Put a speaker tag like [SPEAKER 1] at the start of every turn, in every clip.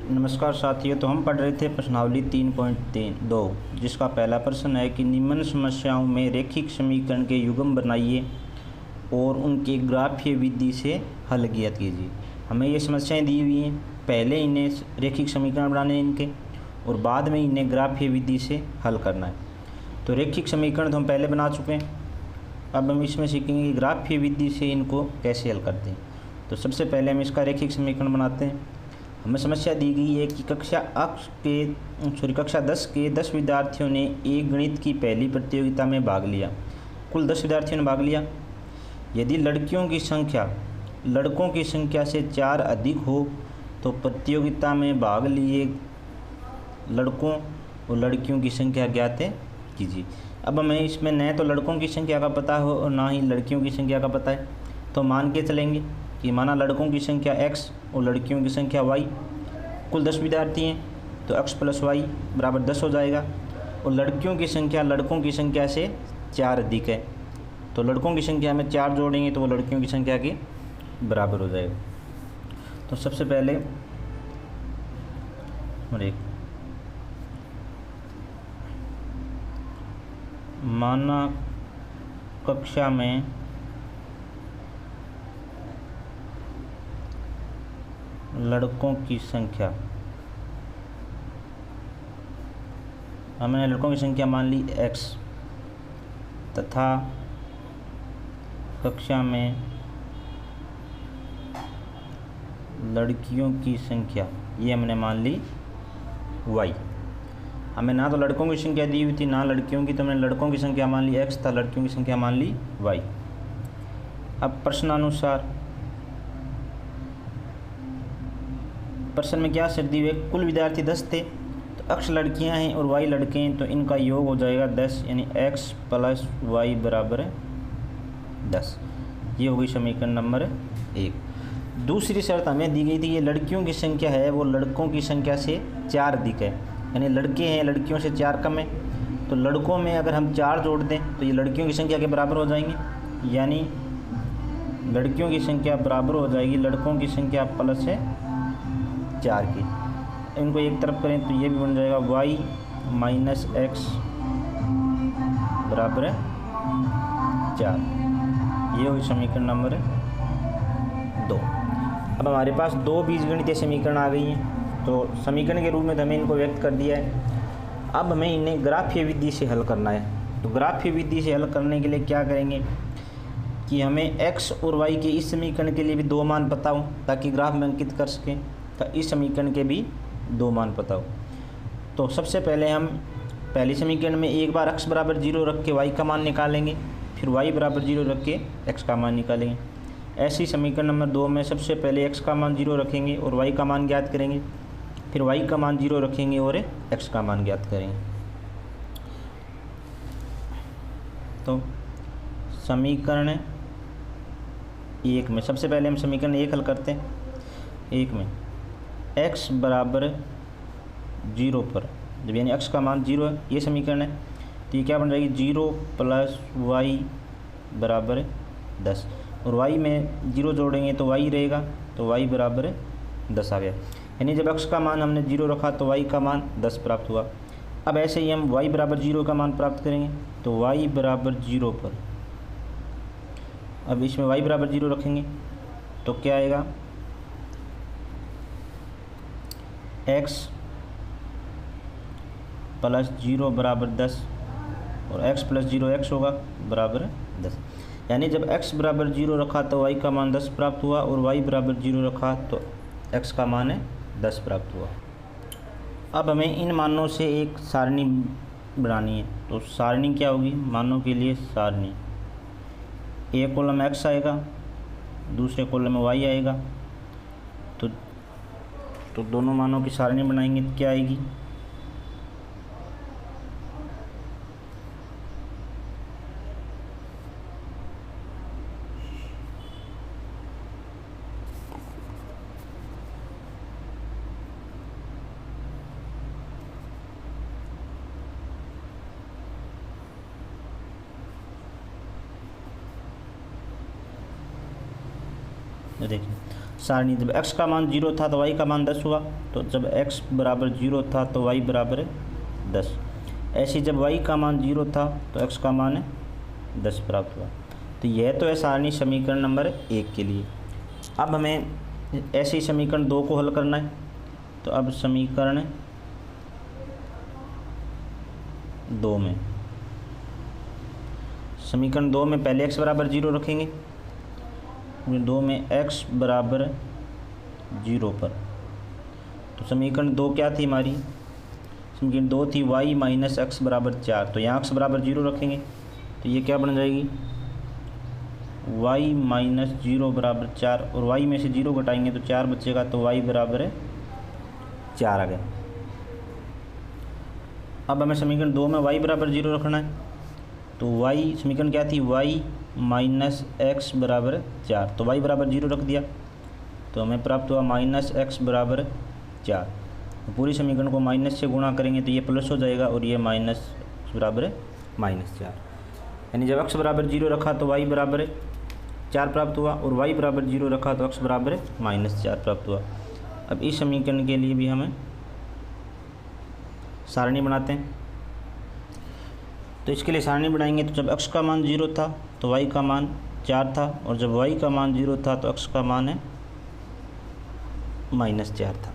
[SPEAKER 1] नमस्कार साथियों। तो हम पढ़ रहे थे प्रश्नावली 3.2 जिसका पहला प्रश्न है कि निम्न समस्याओं में रैखिक समीकरण के युग्म बनाइए और उनके ग्राफीय विधि से हल ज्ञात कीजिए। हमें ये समस्याएं दी हुई हैं, पहले इन्हें रैखिक समीकरण बनाने हैं इनके और बाद में इन्हें ग्राफीय विधि से हल करना है। तो रैखिक समीकरण तो हम पहले बना चुके हैं, अब हम इसमें सीखेंगे कि ग्राफीय विधि से इनको कैसे हल करते हैं। तो सबसे पहले हम इसका रैखिक समीकरण बनाते हैं। हमें समस्या दी गई है कि कक्षा 10 के 10 विद्यार्थियों ने एक गणित की पहली प्रतियोगिता में भाग लिया। कुल 10 विद्यार्थियों ने भाग लिया। यदि लड़कियों की संख्या लड़कों की संख्या से 4 अधिक हो तो प्रतियोगिता में भाग लिए लड़कों और लड़कियों की संख्या ज्ञात कीजिए। अब हमें इसमें न तो लड़कों की संख्या का पता हो और ना ही लड़कियों की संख्या का पता है, तो मान के चलेंगे कि माना लड़कों की संख्या x और लड़कियों की संख्या y। कुल 10 विद्यार्थी हैं तो x + y बराबर 10 हो जाएगा। और लड़कियों की संख्या लड़कों की संख्या से 4 अधिक है, तो लड़कों की संख्या में 4 जोड़ेंगे तो वो लड़कियों की संख्या के बराबर हो जाएगा। तो सबसे पहले माना कक्षा में लड़कों की संख्या, हमने लड़कों की संख्या मान ली x तथा कक्षा में लड़कियों की संख्या ये हमने मान ली y। हमें ना तो लड़कों की संख्या दी हुई थी ना लड़कियों की, तो हमने लड़कों की संख्या मान ली x तथा लड़कियों की संख्या मान ली y। अब प्रश्न में क्या शर्त दी हुई है? कुल विद्यार्थी 10 थे, तो x लड़कियां हैं और y लड़के हैं, तो इनका योग हो जाएगा 10, यानी x + y बराबर 10। ये हो गई समीकरण नंबर 1। दूसरी शर्त हमें दी गई थी, ये लड़कियों की संख्या है वो लड़कों की संख्या से 4 अधिक है, यानी लड़के हैं लड़कियों से 4 कम है। तो लड़कों में अगर हम 4 जोड़ दें तो ये लड़कियों की संख्या के बराबर हो जाएंगे, यानी लड़कियों की संख्या बराबर हो जाएगी लड़कों की संख्या प्लस है 4 की। इनको एक तरफ करें तो ये भी बन जाएगा y - x बराबर 4। ये हुई समीकरण नंबर 2। अब हमारे पास 2 बीजगणितीय समीकरण आ गई हैं, तो समीकरण के रूप में तो हमें इनको व्यक्त कर दिया है। अब हमें इन्हें ग्राफीय विधि से हल करना है। तो ग्राफीय विधि से हल करने के लिए क्या करेंगे कि हमें x और y के इस समीकरण के लिए भी 2 मान पता हो ताकि ग्राफ में अंकित कर सकें, तो इस समीकरण के भी 2 मान पता हो। तो सबसे पहले हम पहले समीकरण में एक बार x बराबर 0 रख के y का मान निकालेंगे, फिर y बराबर 0 रख के x का मान निकालेंगे। ऐसी समीकरण नंबर 2 में सबसे पहले x का मान 0 रखेंगे और y का मान ज्ञात करेंगे, फिर y का मान 0 रखेंगे और x का मान ज्ञात करेंगे। तो समीकरण 1 में सबसे पहले हम समीकरण 1 हल करते हैं। 1 में x बराबर 0 पर जब यानी x का मान 0 है, ये समीकरण है, तो ये क्या बन जाएगी 0 + y बराबर 10 और y में 0 जोड़ेंगे तो y रहेगा, तो y बराबर 10 आ गया। यानी जब x का मान हमने 0 रखा तो y का मान 10 प्राप्त हुआ। अब ऐसे ही हम y बराबर 0 का मान प्राप्त करेंगे, तो y बराबर 0 पर अब इसमें y बराबर 0 रखेंगे तो क्या आएगा x + 0 बराबर 10 और x + 0 x होगा बराबर 10। यानी जब x बराबर 0 रखा तो y का मान 10 प्राप्त हुआ और y बराबर 0 रखा तो x का मान 10 प्राप्त हुआ। अब हमें इन मानों से एक सारणी बनानी है। तो सारणी क्या होगी? मानों के लिए सारणी, एक कॉलम x आएगा, दूसरे कॉलम में y आएगा। तो दोनों मानों की सारणी बनाएंगे तो क्या आएगी? देखिए सारणी जब x का मान 0 था तो y का मान 10 हुआ, तो जब x बराबर 0 था तो y बराबर है 10। ऐसे जब y का मान 0 था तो x का मान है 10 प्राप्त हुआ। तो यह तो है सारणी समीकरण नंबर 1 के लिए। अब हमें ऐसे ही समीकरण 2 को हल करना है। तो अब समीकरण 2 में पहले x बराबर 0 रखेंगे, 2 में x बराबर 0 पर। तो समीकरण 2 क्या थी हमारी? समीकरण 2 थी y माइनस एक्स बराबर 4। तो यहाँ x बराबर 0 रखेंगे तो ये क्या बन जाएगी? y माइनस 0 बराबर 4, और y में से 0 घटाएंगे तो 4 बचेगा, तो y बराबर है 4 आ गया। अब हमें समीकरण 2 में y बराबर 0 रखना है। तो y समीकरण क्या थी? y माइनस एक्स बराबर 4। तो y बराबर 0 रख दिया तो हमें प्राप्त हुआ माइनस एक्स बराबर 4। तो पूरी समीकरण को माइनस से गुणा करेंगे तो ये प्लस हो जाएगा और ये माइनस बराबर है -4। यानी जब x बराबर 0 रखा तो y बराबर 4 प्राप्त हुआ, और y बराबर 0 रखा तो x बराबर -4 प्राप्त हुआ। अब इस समीकरण के लिए भी हमें सारणी बनाते हैं। तो इसके लिए सारणी बनाएंगे तो जब x का मान 0 था तो y का मान 4 था, और जब y का मान 0 था तो x का मान है -4 था।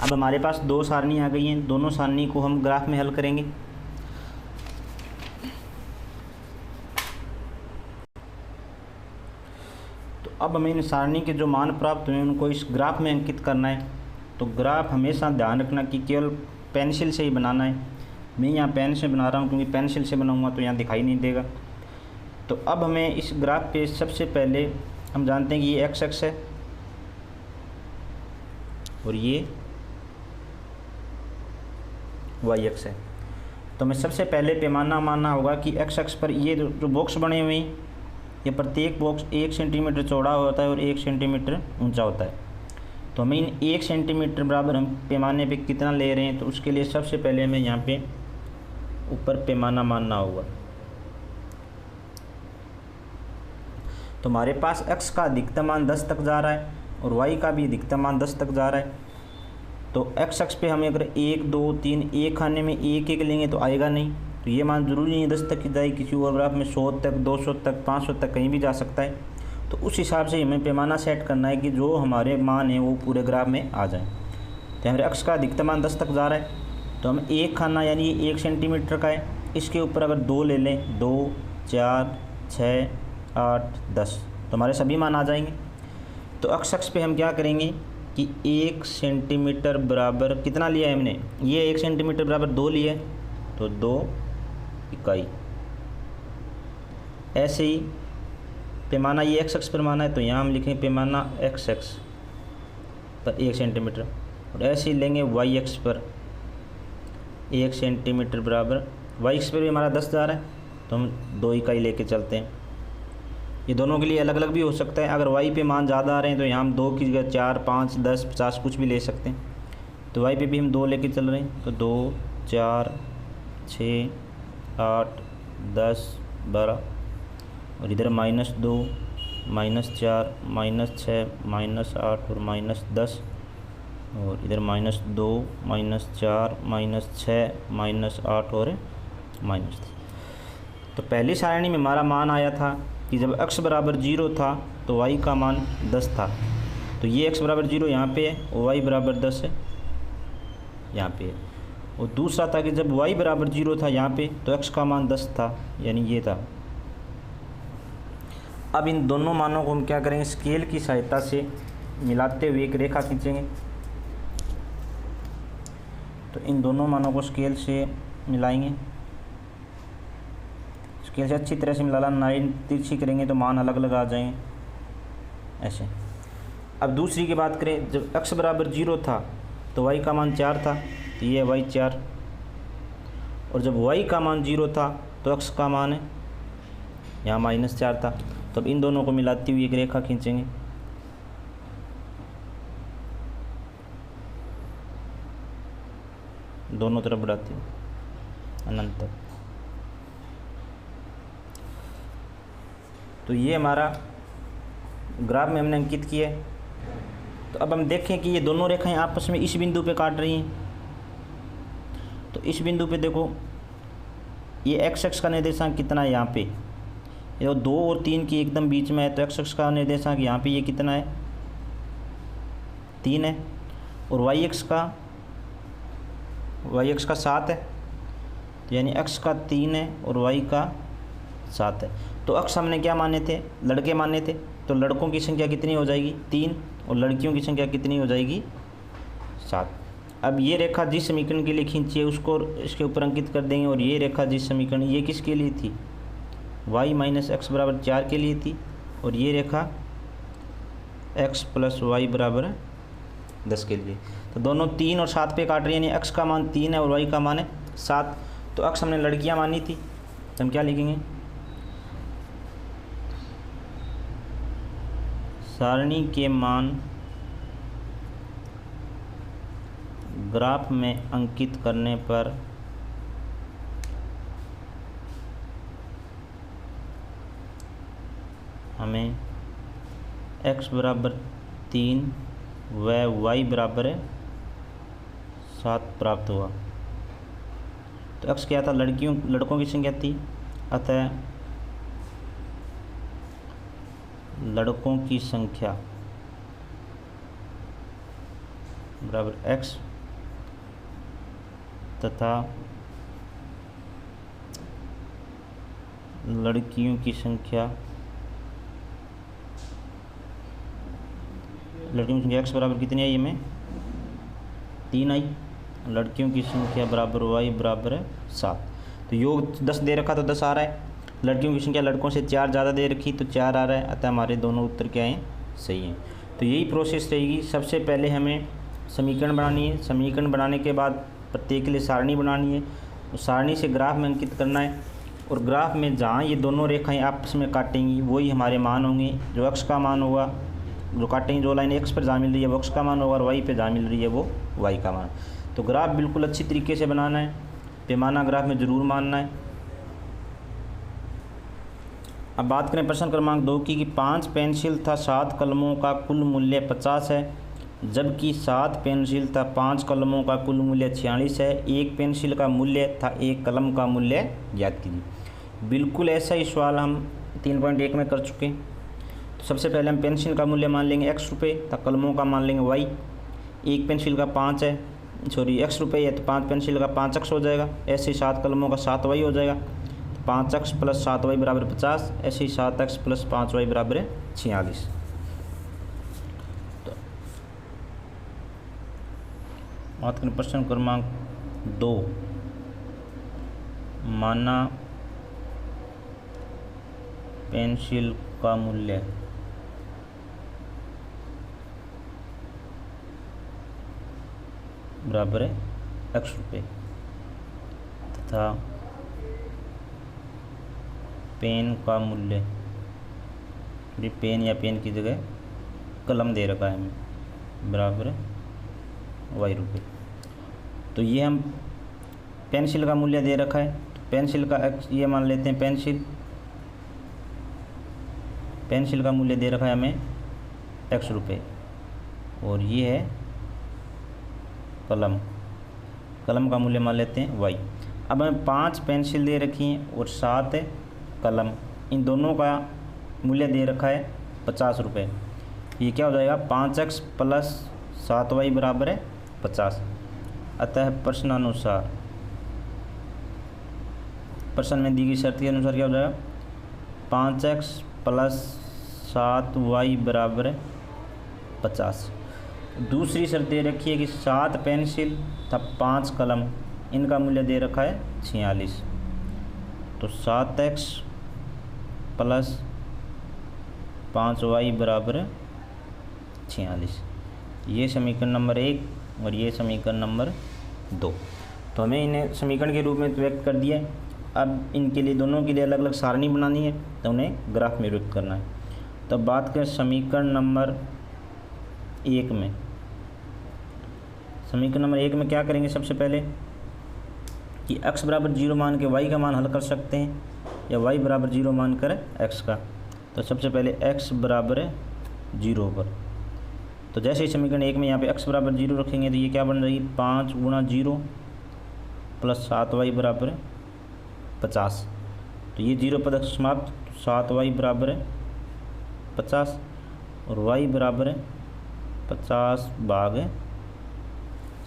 [SPEAKER 1] अब हमारे पास 2 सारणी आ गई हैं, दोनों सारणी को हम ग्राफ में हल करेंगे। तो अब हमें इन सारणी के जो मान प्राप्त हुए उनको इस ग्राफ में अंकित करना है। तो ग्राफ हमेशा ध्यान रखना कि केवल पेंसिल से ही बनाना है। मैं यहाँ पेन से बना रहा हूँ क्योंकि पेंसिल से बनाऊँगा तो यहाँ दिखाई नहीं देगा। तो अब हमें इस ग्राफ पे सबसे पहले हम जानते हैं कि ये एक्स एक्स है और ये वाई एक्स है। तो हमें सबसे पहले पैमाना मानना होगा कि एक्स एक्स पर ये जो बॉक्स बने हुए हैं, ये प्रत्येक बॉक्स 1 सेंटीमीटर चौड़ा होता है और 1 सेंटीमीटर ऊंचा होता है। तो हमें इन 1 सेंटीमीटर बराबर हम पैमाने पे कितना ले रहे हैं, तो उसके लिए सबसे पहले हमें यहाँ पे ऊपर पैमाना मानना होगा। तो हमारे पास x का अधिकतम मान 10 तक जा रहा है और y का भी अधिकतम मान 10 तक जा रहा है। तो x अक्ष पे हमें अगर 1 2 3 एक खाने में 1 1 लेंगे तो आएगा नहीं। तो ये मान ज़रूरी नहीं है 10 तक की जाए, किसी और ग्राफ में 100 तक 200 तक 500 तक कहीं भी जा सकता है। तो उस हिसाब से हमें पैमाना सेट करना है कि जो हमारे मान है वो पूरे ग्राफ में आ जाए। तो हमारे x का अधिकतम मान 10 तक जा रहा है, तो हम एक खाना यानी 1 सेंटीमीटर का है, इसके ऊपर अगर 2 ले लें, 2 4 6 8 10, तो हमारे सभी मान आ जाएंगे। तो x अक्ष पे हम क्या करेंगे कि 1 सेंटीमीटर बराबर कितना लिया है हमने, ये 1 सेंटीमीटर बराबर 2 लिया है, तो 2 इकाई। ऐसे ही पैमाना ये x अक्ष पर माना है तो यहाँ हम लिखेंगे पैमाना x अक्ष पर 1 सेंटीमीटर, और ऐसे ही लेंगे y अक्ष पर 1 सेंटीमीटर बराबर, y अक्ष पर भी हमारा 10 जा रहा है तो हम 2 इकाई लेके चलते हैं। ये दोनों के लिए अलग अलग भी हो सकता है। अगर y पे मान ज़्यादा आ रहे हैं तो यहाँ हम 2 की जगह 4 5 10 50 कुछ भी ले सकते हैं। तो y पे भी हम 2 लेके चल रहे हैं, तो 2 4 6 8 10 12, और इधर -2 -4 -6 -8 और -10, और इधर -2 -4 -6 -8 और -3। तो पहली सारणी में हमारा मान आया था कि जब x बराबर 0 था तो y का मान 10 था। तो ये x बराबर 0 यहाँ पे है और y बराबर 10 है यहाँ पे है। और दूसरा था कि जब y बराबर 0 था यहाँ पे तो x का मान 10 था, यानी ये था। अब इन दोनों मानों को हम क्या करेंगे, स्केल की सहायता से मिलाते हुए एक रेखा खींचेंगे। तो इन दोनों मानों को स्केल से मिलाएंगे, स्केल से अच्छी तरह से मिलाना, लाइन तिरछी करेंगे तो मान अलग अलग आ जाएंगे ऐसे। अब दूसरी की बात करें, जब x बराबर 0 था तो y का मान 4 था, तो ये y 4, और जब y का मान 0 था तो x का मान है यहाँ -4 था। तो अब इन दोनों को मिलाती हुई एक रेखा खींचेंगे। दोनों तरफ बढ़ाती हूँ अनंत तक। तो ये हमारा ग्राफ में हमने अंकित किया है। तो अब हम देखें कि ये दोनों रेखाएं आपस में इस बिंदु पे काट रही हैं। तो इस बिंदु पे देखो, ये एक्स अक्ष का निर्देशांक कितना है यहाँ पे, ये 2 और 3 की एकदम बीच में है। तो एक्स अक्ष का निर्देशांक यहाँ पे ये कितना है, 3 है। और वाई अक्ष का 7 है। तो यानी एक्स का 3 है और वाई का 7 है। तो अक्ष हमने क्या माने थे, लड़के माने थे। तो लड़कों की संख्या कितनी हो जाएगी, 3, और लड़कियों की संख्या कितनी हो जाएगी, 7। अब ये रेखा जिस समीकरण के लिए खींची है उसको इसके ऊपर अंकित कर देंगे। और ये रेखा जिस समीकरण, ये किसके लिए थी, y माइनस एक्स बराबर 4 के लिए थी। और ये रेखा x प्लस वाई बराबर 10 के लिए। तो दोनों 3 और 7 पे काट रही है, यानी x का मान 3 है और y का मान है 7। तो अक्ष हमने लड़कियां मानी थी, तो हम क्या लिखेंगे, सारणी के मान ग्राफ में अंकित करने पर हमें x बराबर 3 व y बराबर 7 प्राप्त हुआ। तो x क्या था, लड़कों की संख्या थी, अतः लड़कों की संख्या बराबर x तथा लड़कियों की संख्या x बराबर कितनी आई, में 3 आई। लड़कियों की संख्या बराबर y बराबर 7। तो योग 10 दे रखा तो 10 आ रहा है। लड़कियों की संख्या लड़कों से 4 ज़्यादा दे रखी तो 4 आ रहा है। अतः हमारे दोनों उत्तर क्या हैं, सही हैं। तो यही प्रोसेस रहेगी। सबसे पहले हमें समीकरण बनानी है, समीकरण बनाने के बाद प्रत्येक के लिए सारणी बनानी है, उस सारणी से ग्राफ में अंकित करना है। और ग्राफ में जहाँ ये दोनों रेखाएं आपस में काटेंगी वही हमारे मान होंगे। जो अक्ष का मान होगा, जो काटेंगे, जो लाइन एक्स पर जहाँ मिल रही है वो अक्ष का मान होगा, और वाई पे जहाँ मिल रही है वो वाई का मान। तो ग्राफ बिल्कुल अच्छी तरीके से बनाना है, पैमाना ग्राफ में ज़रूर मानना है। अब बात करें प्रश्न क्रमांक 2 की, कि 5 पेंसिल था 7 कलमों का कुल मूल्य 50 है, जबकि 7 पेंसिल था 5 कलमों का कुल मूल्य 46 है। एक पेंसिल का मूल्य था एक कलम का मूल्य ज्ञात कीजिए। बिल्कुल ऐसा ही सवाल हम 3.1 में कर चुके हैं। तो सबसे पहले हम पेंसिल का मूल्य मान लेंगे x रुपये, तब कलमों का मान लेंगे y। एक पेंसिल का 5 है, x रुपये है, तो 5 पेंसिल का 5x हो जाएगा। ऐसे ही 7 कलमों का 7y हो जाएगा। 5x प्लस 7y बराबर 50। ऐसे ही 7x प्लस 5y बराबर 46। तो बात करें प्रश्न क्रमांक 2, माना पेंसिल का मूल्य बराबर है x रुपये तथा पेन का मूल्य, पेन या पेन की जगह कलम दे रखा है हमें, बराबर y रुपये। तो ये हम पेंसिल का मूल्य दे रखा है, तो पेंसिल का ये मान लेते हैं पेंसिल का मूल्य दे रखा है हमें x रुपये, और ये है कलम का मूल्य मान लेते हैं y। अब हमें 5 पेंसिल दे रखी हैं और 7 कलम, इन दोनों का मूल्य दे रखा है 50 रुपये। ये क्या हो जाएगा, 5x प्लस 7y बराबर है 50। अतः प्रश्नानुसार, प्रश्न में दी गई शर्त के अनुसार क्या हो जाएगा, 5x प्लस 7y बराबर 50। दूसरी शर्त दे रखी है कि 7 पेंसिल तथा 5 कलम, इनका मूल्य दे रखा है 46। तो 7x प्लस 5y बराबर 46। ये समीकरण नंबर 1 और ये समीकरण नंबर 2। तो हमें इन्हें समीकरण के रूप में व्यक्त कर दिया है। अब इनके लिए, दोनों के लिए अलग अलग सारणी बनानी है, तो उन्हें ग्राफ में व्यक्त करना है। तो बात करें समीकरण नंबर 1 में, समीकरण नंबर 1 में क्या करेंगे, सबसे पहले कि x बराबर 0 मान के y का मान हल कर सकते हैं, या y बराबर 0 मान कर x का। तो सबसे पहले x बराबर 0 पर। तो जैसे ही समीकरण 1 में यहाँ पे x बराबर 0 रखेंगे तो ये क्या बन रही है 5 गुणा 0 प्लस 7y बराबर है 50। तो ये 0 पद समाप्त, 7y बराबर है 50 और y बराबर है 50 भाग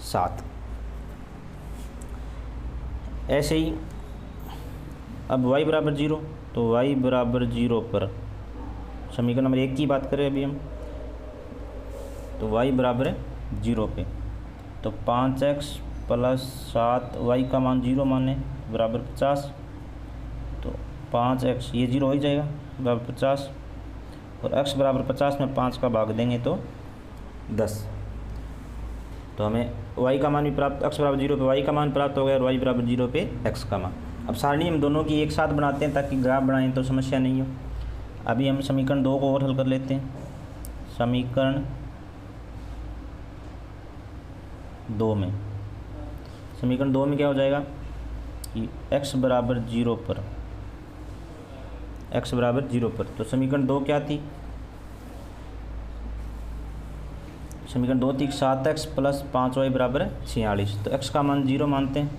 [SPEAKER 1] 7। ऐसे ही अब y बराबर 0, तो y बराबर 0 पर समीकरण नंबर 1 की बात करें अभी हम, तो y बराबर है 0 पे, तो 5x प्लस 7y का मान 0 माने बराबर 50। तो 5x ये 0 हो ही जाएगा बराबर 50 और x बराबर 50 में 5 का भाग देंगे तो 10। तो हमें y का मान भी प्राप्त, x बराबर 0 पे y का मान प्राप्त हो गया और y बराबर 0 पे x का मान। अब सारणी हम दोनों की एक साथ बनाते हैं ताकि ग्राफ बनाएं तो समस्या नहीं हो। अभी हम समीकरण 2 को और हल कर लेते हैं। समीकरण 2 में क्या हो जाएगा कि x बराबर 0 पर, x बराबर 0 पर, तो समीकरण 2 क्या थी, समीकरण 2 थी 7x प्लस 5y बराबर 46। तो x का मान 0 मानते हैं,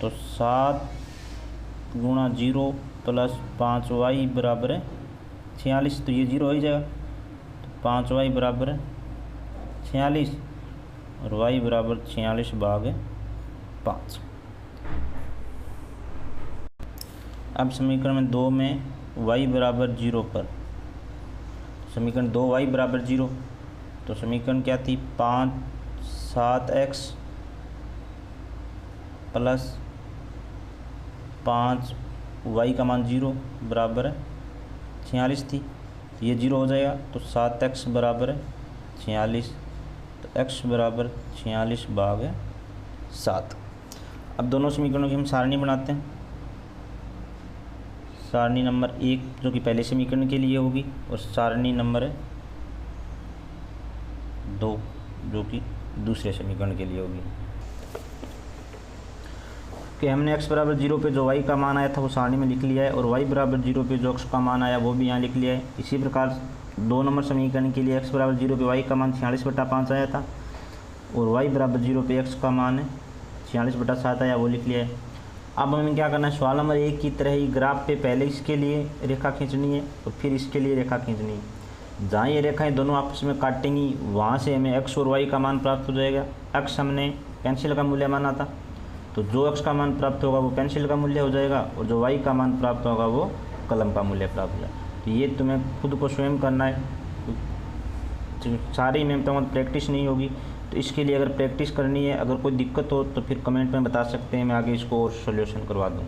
[SPEAKER 1] तो 7 गुणा 0 प्लस 5y बराबर 46। तो ये 0 हो ही जाएगा, तो 5y बराबर 46 और y बराबर 46 भाग 5। अब समीकरण 2 में y बराबर 0 पर, समीकरण 2 y बराबर 0, तो समीकरण क्या थी 7x प्लस 5y का मान 0 बराबर 46 थी। ये 0 हो जाएगा, तो 7x बराबर 46, तो x बराबर 46 भाग 7। अब दोनों समीकरणों की हम सारणी बनाते हैं। सारणी नंबर 1 जो कि पहले समीकरण के लिए होगी और सारणी नंबर 2 जो कि दूसरे समीकरण के लिए होगी। कि हमने x बराबर 0 पे जो y का मान आया था वो सारणी में लिख लिया है और y बराबर 0 पे जो x का मान आया वो भी यहाँ लिख लिया है। इसी प्रकार 2 नंबर समीकरण के लिए x बराबर 0 पे y का मान 46/5 आया था और y बराबर 0 पे x का मान 46/7 आया, वो लिख लिया है। अब हमें क्या करना है, सवाल नंबर 1 की तरह ही ग्राफ पे पहले इसके लिए रेखा खींचनी है और फिर इसके लिए रेखा खींचनी है। जहाँ ये रेखाएं दोनों आपस में काटेंगी वहाँ से हमें x और y का मान प्राप्त हो जाएगा। x हमने पेंसिल का मूल्य माना था, तो जो x का मान प्राप्त होगा वो पेंसिल का मूल्य हो जाएगा और जो y का मान प्राप्त होगा वो कलम का मूल्य प्राप्त हो जाएगा। तो ये तुम्हें खुद को स्वयं करना है, तो सारी में तो प्रैक्टिस नहीं होगी। तो इसके लिए अगर प्रैक्टिस करनी है, अगर कोई दिक्कत हो तो फिर कमेंट में बता सकते हैं, मैं आगे इसको और सॉल्यूशन करवा दूँ।